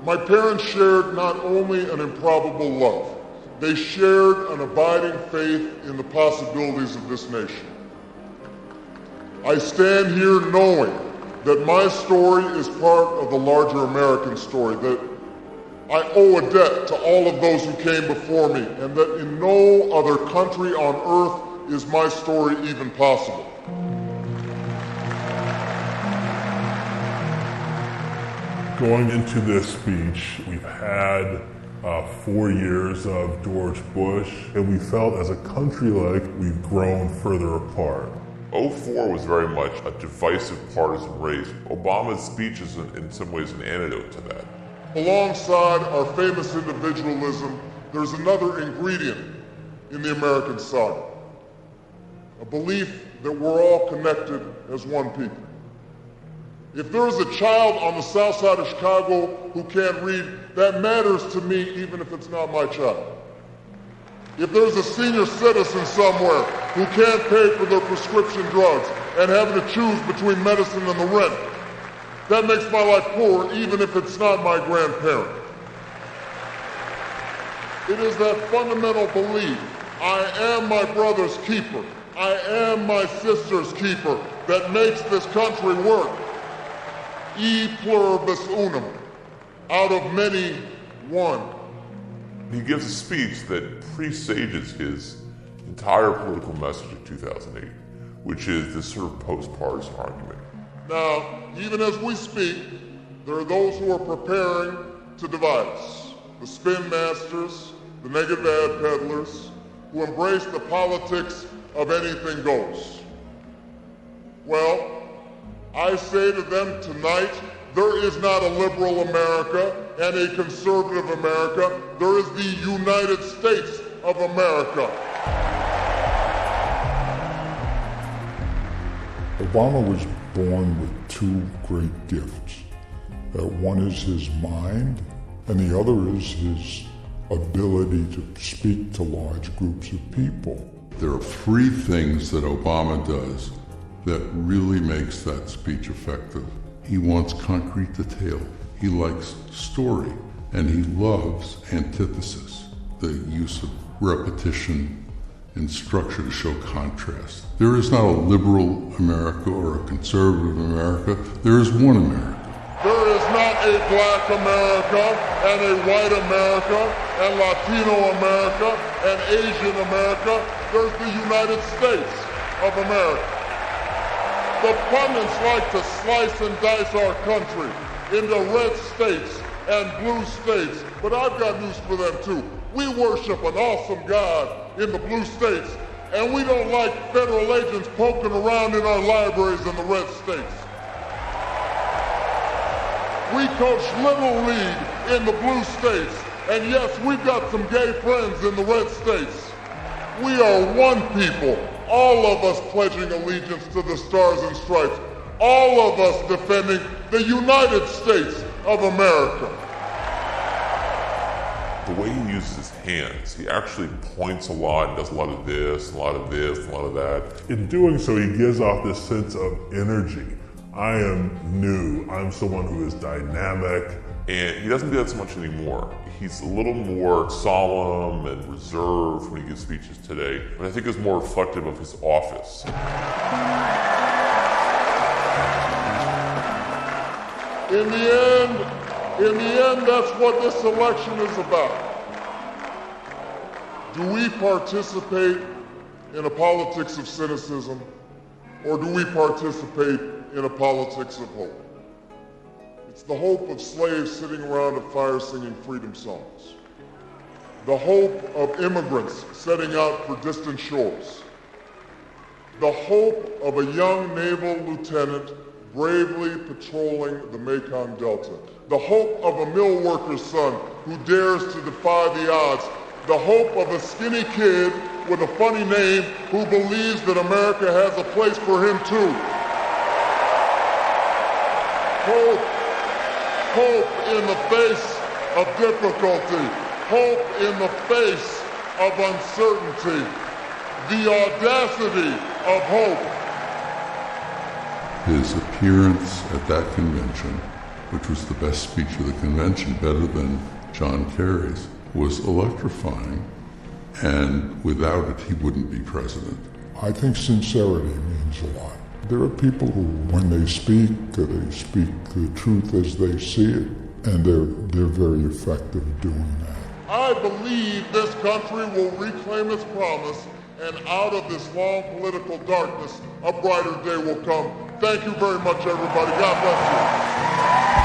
My parents shared not only an improbable love, they shared an abiding faith in the possibilities of this nation. I stand here knowing that my story is part of the larger American story, that I owe a debt to all of those who came before me, and that in no other country on earth is my story even possible. Going into this speech, we've had 4 years of George Bush, and we felt as a country like we've grown further apart. 2004 was very much a divisive partisan race. Obama's speech is in some ways an antidote to that. Alongside our famous individualism, there's another ingredient in the American saga. A belief that we're all connected as one people. If there is a child on the south side of Chicago who can't read, that matters to me even if it's not my child. If there's a senior citizen somewhere who can't pay for their prescription drugs and having to choose between medicine and the rent, that makes my life poor even if it's not my grandparent. It is that fundamental belief, I am my brother's keeper, I am my sister's keeper, that makes this country work. E pluribus unum, out of many, one. He gives a speech that presages his entire political message of 2008, which is this sort of post-partisan argument. Now, even as we speak, there are those who are preparing to divide us. The spin masters, the negative ad peddlers, who embrace the politics of anything goes. Well, I say to them tonight, there is not a liberal America and a conservative America. There is the United States of America. Obama was born with two great gifts. One is his mind, and the other is his ability to speak to large groups of people. There are three things that Obama does that really makes that speech effective. He wants concrete detail. He likes story, and he loves antithesis, the use of repetition and structure to show contrast. There is not a liberal America or a conservative America. There is one America. There is not a black America and a white America and Latino America and Asian America. There's the United States of America. The pundits like to slice and dice our country into red states and blue states, but I've got news for them too. We worship an awesome God in the blue states, and we don't like federal agents poking around in our libraries in the red states. We coach Little League in the blue states, and yes, we've got some gay friends in the red states. We are one people, all of us pledging allegiance to the Stars and Stripes, all of us defending the United States of America. The way he uses his hands, he actually points a lot and does a lot of this, a lot of this, a lot of that. In doing so, he gives off this sense of energy. I am new. I'm someone who is dynamic. And he doesn't do that so much anymore. He's a little more solemn and reserved when he gives speeches today, and I think is more reflective of his office. In the end, that's what this election is about. Do we participate in a politics of cynicism, or do we participate in a politics of hope? It's the hope of slaves sitting around a fire singing freedom songs. The hope of immigrants setting out for distant shores. The hope of a young naval lieutenant bravely patrolling the Mekong Delta. The hope of a mill worker's son who dares to defy the odds. The hope of a skinny kid with a funny name who believes that America has a place for him too. Hope in the face of difficulty. Hope in the face of uncertainty. The audacity of hope. His appearance at that convention which was the best speech of the convention, better than John Kerry's, was electrifying, and without it, he wouldn't be president. I think sincerity means a lot. There are people who, when they speak the truth as they see it, and they're very effective doing that. I believe this country will reclaim its promise, and out of this long political darkness, a brighter day will come. Thank you very much, everybody. God bless you.